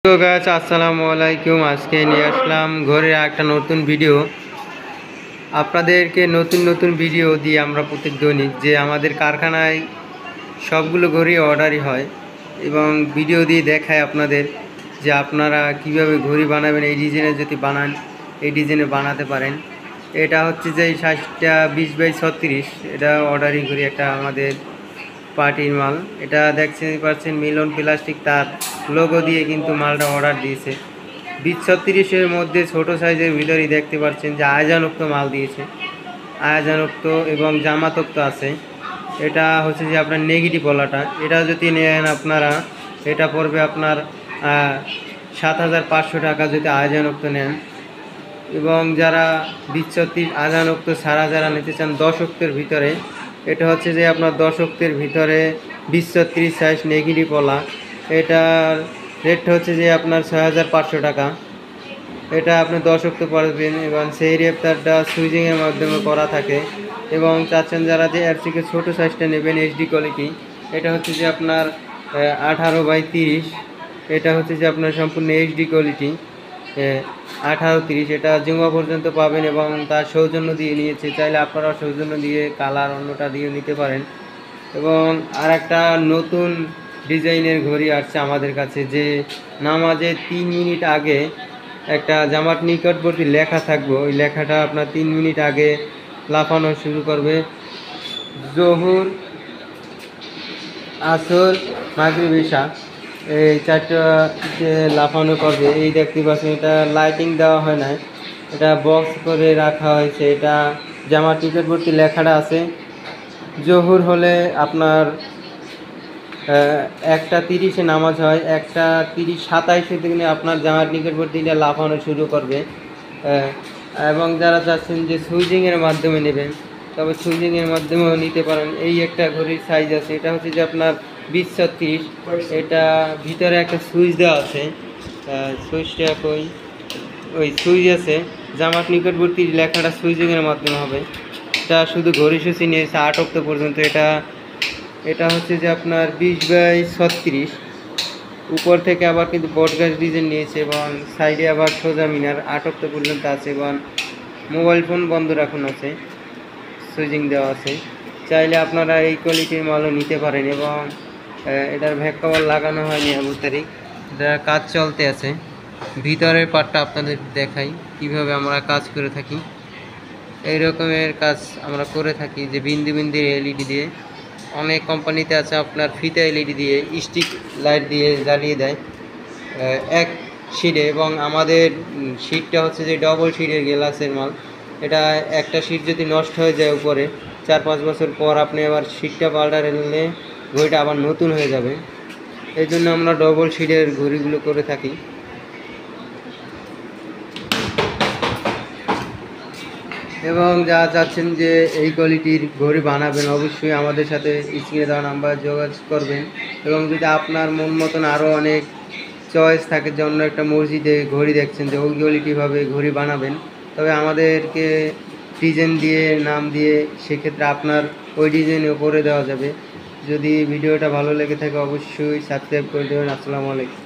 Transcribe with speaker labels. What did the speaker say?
Speaker 1: তো গাইস আসসালামু আলাইকুম। আজকে নিয়ে আসলাম ঘরের একটা নতুন ভিডিও। আপনাদেরকে নতুন ভিডিও দিয়ে আমরা প্রত্যেক দৈনিক যে আমাদের কারখানায় সবগুলো ঘড়ি অর্ডারই হয় এবং ভিডিও দিয়ে দেখায় আপনাদের যে আপনারা কিভাবে ঘড়ি বানাবেন। এই ডিজাইনে যদি বানান এই ডিজাইনে বানাতে পারেন। এটা হচ্ছে যে 60টা 20x36, এটা অর্ডারই ঘড়ি, একটা আমাদের পার্টির মাল। এটা দেখতে পাচ্ছেন মিলন প্লাস্টিক তার লোগো দিয়ে কিন্তু মালটা অর্ডার দিয়েছে। 2036-এর মধ্যে ছোট সাইজের ভিতরেই দেখতে পাচ্ছেন যে আয়োজনোক্ত মাল দিয়েছে, আয়োজনোক্ত এবং জামাতোক্ত আছে। এটা হচ্ছে যে আপনার নেগেটিভ বলাটা, এটা যদি নেন আপনারা এটা পড়বে আপনার 7,500 টাকা যদি আয়োজনোক্ত নেন। এবং যারা 2036 আয়োজনোক্ত ছাড়া যারা নিতে চান 10 অক্টের ভিতরে, এটা হচ্ছে যে আপনার 10 অক্টের ভিতরে 2036 সাইজ নেগেটিভ বলা, এটার রেট হচ্ছে যে আপনার 6,500 টাকা। এটা আপনি 10 অক্ট পারবেন এবং সেই রেপটারটা সুইজিংয়ের মাধ্যমে করা থাকে। এবং চাচ্ছেন যারা যে এর থেকে ছোটো সাইজটা নেবেন এইচডি কোয়ালিটি, এটা হচ্ছে যে আপনার 18x30, এটা হচ্ছে যে আপনার সম্পূর্ণ এইচডি কোয়ালিটি 18-30, এটা জুমা পর্যন্ত পাবেন এবং তার সৌজন্য দিয়ে নিয়েছে। চাইলে আপনারা সৌজন্য দিয়ে কালার অন্যটা দিয়ে নিতে পারেন। এবং আর একটা নতুন ডিজাইনের ঘড়ি আসছে আমাদের কাছে, যে নামাজে 3 মিনিট আগে একটা জামাত নিকটবর্তী লেখা থাকবে, ওই লেখাটা আপনার 3 মিনিট আগে লাফানো শুরু করবে। জোহর, আসর, মাগরিব, ইশা, এই চারটা যে লাফানো করবে। এই দেখতে পাচ্ছেন এটা লাইটিং দেওয়া হয় না, এটা বক্স করে রাখা হয়েছে। এটা জামাত নিকটবর্তী লেখাটা আছে। জোহর হলে আপনার 1:30-এ নামাজ হয়, 1:30-27 দিনে আপনার জামাত নিকটবর্তীটা লাফানো শুরু করবে। এবং যারা চাচ্ছেন যে সুইজিংয়ের মাধ্যমে নেবেন, তবে সুইজিংয়ের মাধ্যমেও নিতে পারেন। এই একটা ঘড়ির সাইজ আছে, এটা হচ্ছে যে আপনার 20-36, এটা ভিতরে একটা সুইচ দেওয়া আছে। সুইচটা ওই সুইচ আছে, জামাত নিকটবর্তী লেখাটা সুইজিংয়ের মাধ্যমে হবে। এটা শুধু ঘড়ি সূচি নিয়েছে 8 অক্ট পর্যন্ত। এটা হচ্ছে যে আপনার 20x36, উপর থেকে আবার কিন্তু বটগাছ ডিজাইন নিয়েছে এবং সাইডে আবার সোজা মিনার 8 অক্ট পর্যন্ত আছে এবং মোবাইল ফোন বন্ধ রাখুন আছে, সুইচিং দেওয়া আছে। চাইলে আপনারা এই কোয়ালিটির মালও নিতে পারেন। এবং এটার ভ্যাক কভার লাগানো হয়নি তারিখ, এটা কাজ চলতে আছে। ভিতরের পার্টটা আপনাদের দেখাই কিভাবে আমরা কাজ করে থাকি। এই রকমের কাজ আমরা করে থাকি যে বিন্দু এলইডি দিয়ে, অনেক কোম্পানিতে আছে আপনার ফিতা এলইডি দিয়ে স্টিক লাইট দিয়ে জ্বালিয়ে দেয় এক শিটে। এবং আমাদের শিটটা হচ্ছে যে ডবল শিটের গ্লাসের মাল। এটা একটা শিট যদি নষ্ট হয়ে যায় উপরে 4-5 বছর পর আপনি আবার শিটটা পাল্টালে ঘড়িটা আবার নতুন হয়ে যাবে। এই জন্য আমরা ডবল শিটের ঘড়িগুলো করে থাকি। এবং যারা চাচ্ছেন যে এই কোয়ালিটির ঘড়ি বানাবেন, অবশ্যই আমাদের সাথে স্ক্রিনে দেওয়া নাম্বার যোগাযোগ করবেন। এবং যদি আপনার মন মতন আরও অনেক চয়েস থাকে, যে অন্য একটা মসজিদে ঘড়ি দেখছেন যে ওই কোয়ালিটিভাবে ঘড়ি বানাবেন, তবে আমাদেরকে ডিজাইন দিয়ে নাম দিয়ে সেক্ষেত্রে আপনার ওই ডিজাইনে করে দেওয়া যাবে। যদি ভিডিওটা ভালো লেগে থাকে অবশ্যই সাবস্ক্রাইব করে দেবেন। আসসালামু আলাইকুম।